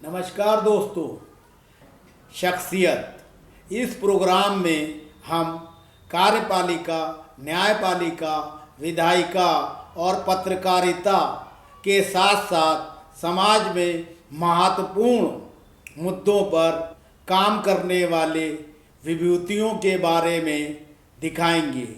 नमस्कार दोस्तों, शख्सियत इस प्रोग्राम में हम कार्यपालिका, न्यायपालिका, विधायिका और पत्रकारिता के साथ साथ समाज में महत्वपूर्ण मुद्दों पर काम करने वाले विभूतियों के बारे में दिखाएंगे।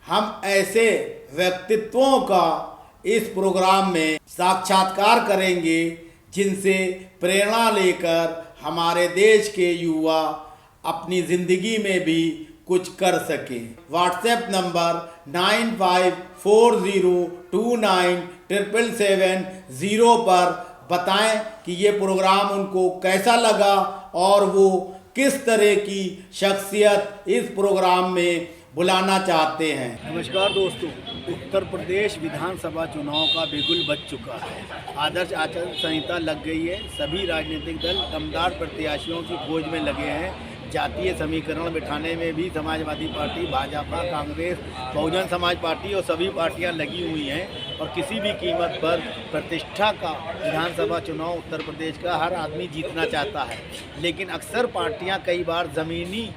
हम ऐसे व्यक्तित्वों का इस प्रोग्राम में साक्षात्कार करेंगे जिनसे प्रेरणा लेकर हमारे देश के युवा अपनी ज़िंदगी में भी कुछ कर सकें। व्हाट्सएप नंबर 9540297770 पर बताएं कि ये प्रोग्राम उनको कैसा लगा और वो किस तरह की शख्सियत इस प्रोग्राम में बुलाना चाहते हैं। नमस्कार दोस्तों, उत्तर प्रदेश विधानसभा चुनाव का बिगुल बज चुका है। आदर्श आचार संहिता लग गई है। सभी राजनीतिक दल दमदार प्रत्याशियों की खोज में लगे हैं। जातीय समीकरण बिठाने में भी समाजवादी पार्टी, भाजपा, कांग्रेस, बहुजन समाज पार्टी और सभी पार्टियां लगी हुई हैं और किसी भी कीमत पर प्रतिष्ठा का विधानसभा चुनाव उत्तर प्रदेश का हर आदमी जीतना चाहता है। लेकिन अक्सर पार्टियां कई बार ज़मीनी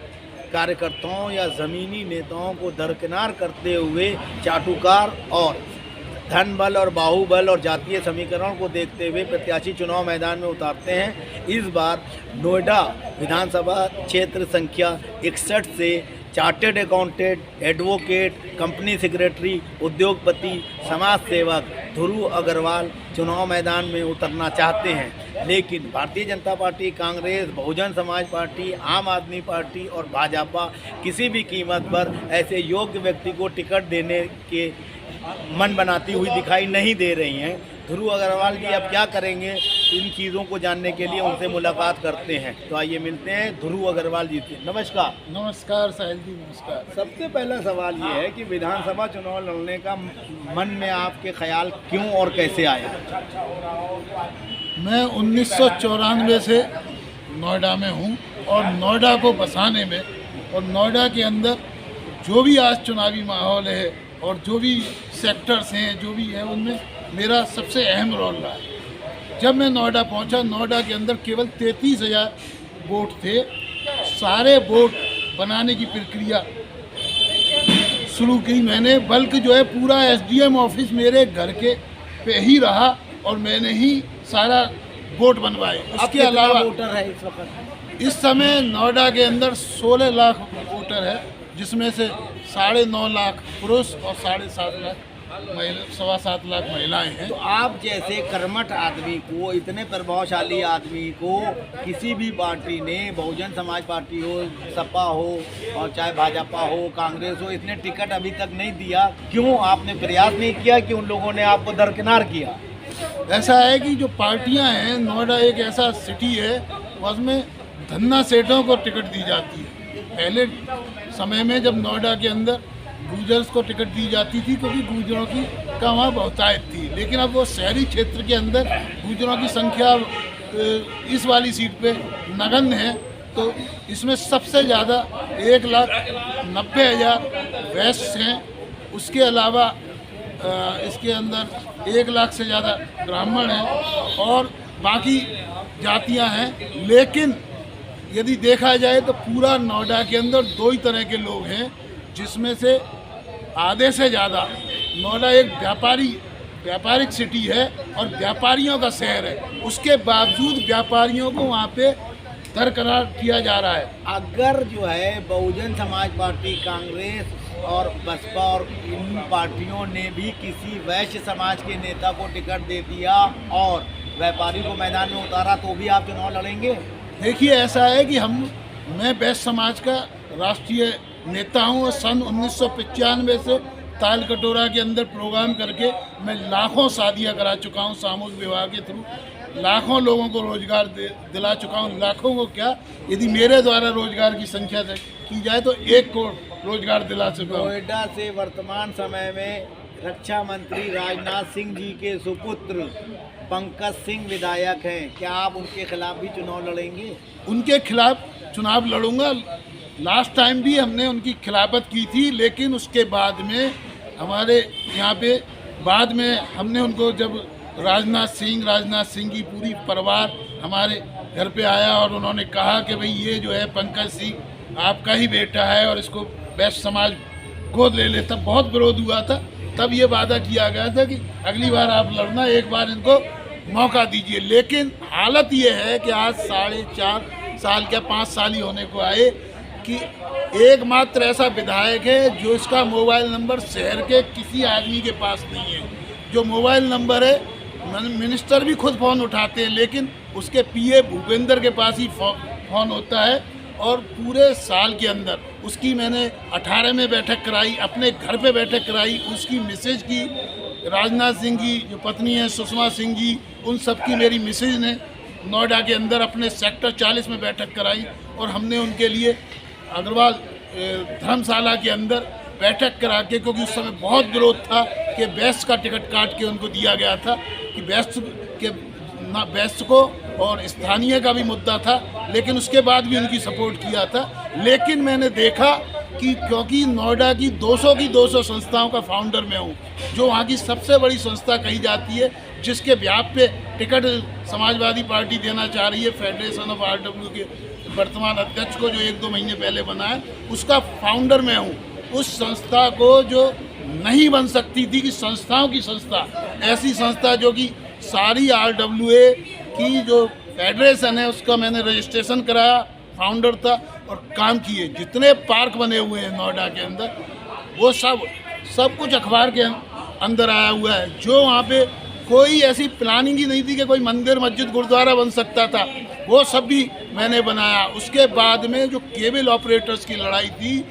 कार्यकर्ताओं या ज़मीनी नेताओं को दरकिनार करते हुए चाटुकार और धन बल और बाहुबल और जातीय समीकरण को देखते हुए प्रत्याशी चुनाव मैदान में उतारते हैं। इस बार नोएडा विधानसभा क्षेत्र संख्या 61 से chartered accountant, advocate, company secretary, उद्योगपति, समाज सेवक ध्रुव अग्रवाल चुनाव मैदान में उतरना चाहते हैं। लेकिन भारतीय जनता पार्टी, कांग्रेस, बहुजन समाज पार्टी, आम आदमी पार्टी और भाजपा किसी भी कीमत पर ऐसे योग्य व्यक्ति को टिकट देने के मन बनाती हुई दिखाई नहीं दे रही हैं। ध्रुव अग्रवाल जी अब क्या करेंगे, इन चीज़ों को जानने के लिए उनसे मुलाकात करते हैं। तो आइए मिलते हैं ध्रुव अग्रवाल जी से। नमस्कार। नमस्कार साहिल जी, नमस्कार। सबसे पहला सवाल ये है कि विधानसभा चुनाव लड़ने का मन में आपके ख्याल क्यों और कैसे आया? मैं 1994 से नोएडा में हूँ और नोएडा को बसाने में और नोएडा के अंदर जो भी आज चुनावी माहौल है और जो भी सेक्टर्स हैं, जो भी है, उनमें मेरा सबसे अहम रोल रहा है। जब मैं नोएडा पहुंचा, नोएडा के अंदर केवल 33,000 वोट थे। सारे वोट बनाने की प्रक्रिया शुरू की मैंने, बल्कि जो है पूरा एसडीएम ऑफिस मेरे घर के पे ही रहा और मैंने ही सारा वोट बनवाए। इसके अलावा वोटर है इस वक्त? इस समय नोएडा के अंदर 16 लाख वोटर है, जिसमें से 9.5 लाख पुरुष और 7.5 लाख सवा 7 लाख महिलाएं हैं। तो आप जैसे कर्मठ आदमी को, इतने प्रभावशाली आदमी को किसी भी पार्टी ने, बहुजन समाज पार्टी हो, सपा हो और चाहे भाजपा हो, कांग्रेस हो, इतने टिकट अभी तक नहीं दिया? क्यों आपने प्रयास नहीं किया कि उन लोगों ने आपको दरकिनार किया? ऐसा है कि जो पार्टियां हैं, नोएडा एक ऐसा सिटी है उसमें धन्ना सेठों को टिकट दी जाती है। पहले समय में जब नोएडा के अंदर गुजर्स को टिकट दी जाती थी क्योंकि गुजरों की का वहाँ बहुतायत थी, लेकिन अब वो शहरी क्षेत्र के अंदर गुजरों की संख्या इस वाली सीट पे नगण्य है। तो इसमें सबसे ज़्यादा 1,90,000 वैश्य हैं। उसके अलावा इसके अंदर 1 लाख से ज़्यादा ब्राह्मण हैं और बाकी जातियां हैं। लेकिन यदि देखा जाए तो पूरा नोएडा के अंदर 2 ही तरह के लोग हैं, जिसमें से आधे से ज़्यादा नोएडा एक व्यापारिक सिटी है और व्यापारियों का शहर है। उसके बावजूद व्यापारियों को वहाँ पे दरकिनार किया जा रहा है। अगर जो है बहुजन समाज पार्टी, कांग्रेस और बसपा और इन पार्टियों ने भी किसी वैश्य समाज के नेता को टिकट दे दिया और व्यापारी को मैदान में उतारा, तो भी आप चुनाव लड़ेंगे? देखिए, ऐसा है कि मैं वैश्य समाज का राष्ट्रीय नेता हूँ और सन 1995 से ताल कटोरा के अंदर प्रोग्राम करके मैं लाखों शादियाँ करा चुका हूँ। सामूहिक विवाह के थ्रू लाखों लोगों को रोजगार दिला चुका हूँ। लाखों को क्या, यदि मेरे द्वारा रोजगार की संख्या की जाए तो 1 करोड़ रोजगार दिला चुका हूँ। नोएडा से वर्तमान समय में रक्षा मंत्री राजनाथ सिंह जी के सुपुत्र पंकज सिंह विधायक हैं। क्या आप उनके खिलाफ भी चुनाव लड़ेंगे? उनके खिलाफ चुनाव लड़ूंगा। लास्ट टाइम भी हमने उनकी खिलाफत की थी, लेकिन उसके बाद में हमारे यहाँ पे बाद में हमने उनको जब राजनाथ सिंह की पूरी परिवार हमारे घर पे आया और उन्होंने कहा कि भाई ये जो है पंकज सिंह आपका ही बेटा है और इसको वैश्य समाज गोद ले ले। तब बहुत विरोध हुआ था, तब ये वादा किया गया था कि अगली बार आप लड़ना, एक बार इनको मौका दीजिए। लेकिन हालत ये है कि आज 4.5 साल क्या 5 साल ही होने को आए कि एकमात्र ऐसा विधायक है जो इसका मोबाइल नंबर शहर के किसी आदमी के पास नहीं है। जो मोबाइल नंबर है मिनिस्टर भी खुद फ़ोन उठाते हैं, लेकिन उसके पीए भूपेंद्र के पास ही फ़ोन होता है। और पूरे साल के अंदर उसकी मैंने 18 में बैठक कराई, अपने घर पे बैठक कराई, उसकी मिसेज की, राजनाथ सिंह की जो पत्नी है सुषमा सिंह जी, उन सब की मेरी मिसेज ने नोएडा के अंदर अपने सेक्टर 40 में बैठक कराई। और हमने उनके लिए अग्रवाल धर्मशाला के अंदर बैठक करा के, क्योंकि उस समय बहुत विरोध था कि वैश्य का टिकट काट के उनको दिया गया था कि वैश्य को और स्थानीय का भी मुद्दा था, लेकिन उसके बाद भी उनकी सपोर्ट किया था। लेकिन मैंने देखा कि क्योंकि नोएडा की 200 संस्थाओं का फाउंडर मैं हूँ, जो वहाँ की सबसे बड़ी संस्था कही जाती है, जिसके व्याप पे टिकट समाजवादी पार्टी देना चाह रही है, फेडरेशन ऑफ आरडब्ल्यू के वर्तमान अध्यक्ष को, जो 1-2 महीने पहले बना है, उसका फाउंडर मैं हूँ। उस संस्था को जो नहीं बन सकती थी कि संस्थाओं की संस्था, ऐसी संस्था जो कि सारी RWA की जो फेडरेशन है उसका मैंने रजिस्ट्रेशन कराया, फाउंडर था और काम किए। जितने पार्क बने हुए हैं नोएडा के अंदर, वो सब कुछ अखबार के अंदर आया हुआ है। जो वहाँ पे कोई ऐसी प्लानिंग ही नहीं थी कि कोई मंदिर मस्जिद गुरुद्वारा बन सकता था, वो सब भी मैंने बनाया। उसके बाद में जो केबल ऑपरेटर्स की लड़ाई थी,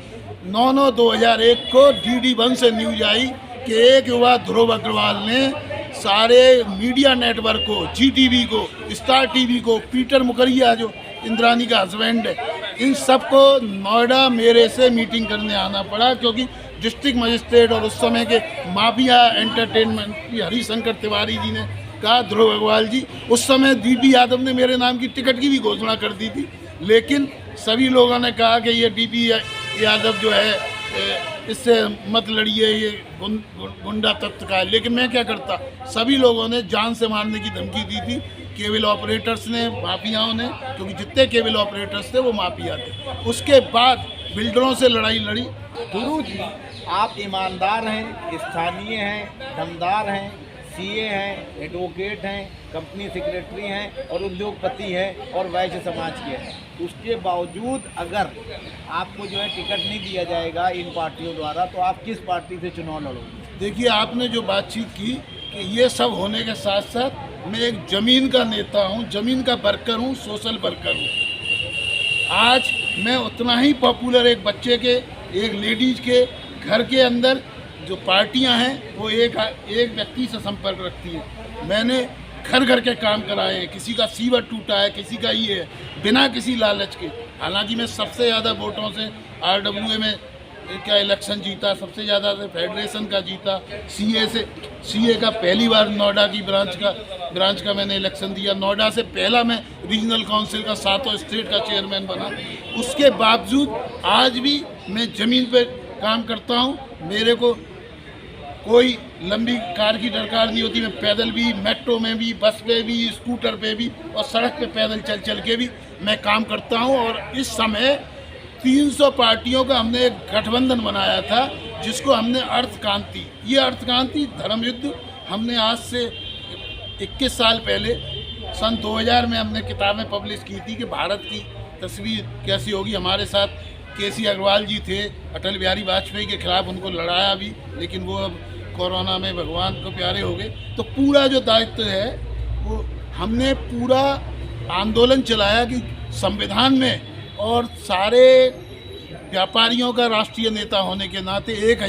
9/9/2001 को DD1 से न्यूज आई कि एक युवा ध्रुव अग्रवाल ने सारे मीडिया नेटवर्क को, GTV को, स्टार TV को, पीटर मुखर्जी जो इंद्रानी का हस्बैंड है, इन सबको नोएडा मेरे से मीटिंग करने आना पड़ा, क्योंकि डिस्ट्रिक्ट मजिस्ट्रेट और उस समय के माफिया एंटरटेनमेंट की हरिशंकर तिवारी जी ने कहा, ध्रुव अग्रवाल जी, उस समय DP यादव ने मेरे नाम की टिकट की भी घोषणा कर दी थी, लेकिन सभी लोगों ने कहा कि ये DP यादव जो है इससे मत लड़िए, ये गुंडा तत्व का है। लेकिन मैं क्या करता, सभी लोगों ने जान से मारने की धमकी दी थी, केबल ऑपरेटर्स ने, माफियाओं ने, क्योंकि जितने केबल ऑपरेटर्स थे वो माफिया थे। उसके बाद बिल्डरों से लड़ाई लड़ी। गुरु जी, आप ईमानदार हैं, स्थानीय हैं, दमदार हैं, CA हैं, एडवोकेट हैं, कंपनी सेक्रेटरी हैं और उद्योगपति हैं और वैश्य समाज के हैं। उसके बावजूद अगर आपको जो है टिकट नहीं दिया जाएगा इन पार्टियों द्वारा, तो आप किस पार्टी से चुनाव लड़ोगे? देखिए, आपने जो बातचीत की कि ये सब होने के साथ साथ मैं एक ज़मीन का नेता हूँ, ज़मीन का वर्कर हूँ, सोशल वर्कर हूँ। आज मैं उतना ही पॉपुलर एक बच्चे के, एक लेडीज़ के घर के अंदर जो पार्टियां हैं वो एक व्यक्ति से संपर्क रखती हैं। मैंने घर घर के काम कराए हैं, किसी का सीवर टूटा है, किसी का ये है, बिना किसी लालच के। हालांकि मैं सबसे ज़्यादा वोटों से RWA में क्या इलेक्शन जीता, सबसे ज़्यादा से फेडरेशन का जीता, CA का पहली बार नोएडा की ब्रांच का मैंने इलेक्शन दिया। नोएडा से पहला मैं रीजनल काउंसिल का 7 स्टेट का चेयरमैन बना। उसके बावजूद आज भी मैं ज़मीन पर काम करता हूँ। मेरे को कोई लंबी कार की दरकार नहीं होती, मैं पैदल भी, मेट्रो में भी, बस पे भी, स्कूटर पे भी और सड़क पे पैदल चल के भी मैं काम करता हूँ। और इस समय 300 पार्टियों का हमने एक गठबंधन बनाया था, जिसको हमने अर्थक्रांति, ये अर्थक्रांति धर्म युद्ध हमने आज से 21 साल पहले सन 2000 में हमने किताबें पब्लिश की थी कि भारत की तस्वीर कैसी होगी। हमारे साथ KC अग्रवाल जी थे, अटल बिहारी वाजपेयी के खिलाफ उनको लड़ाया भी, लेकिन वो अब कोरोना में भगवान को प्यारे हो गए। तो पूरा जो दायित्व है वो हमने पूरा आंदोलन चलाया कि संविधान में, और सारे व्यापारियों का राष्ट्रीय नेता होने के नाते 1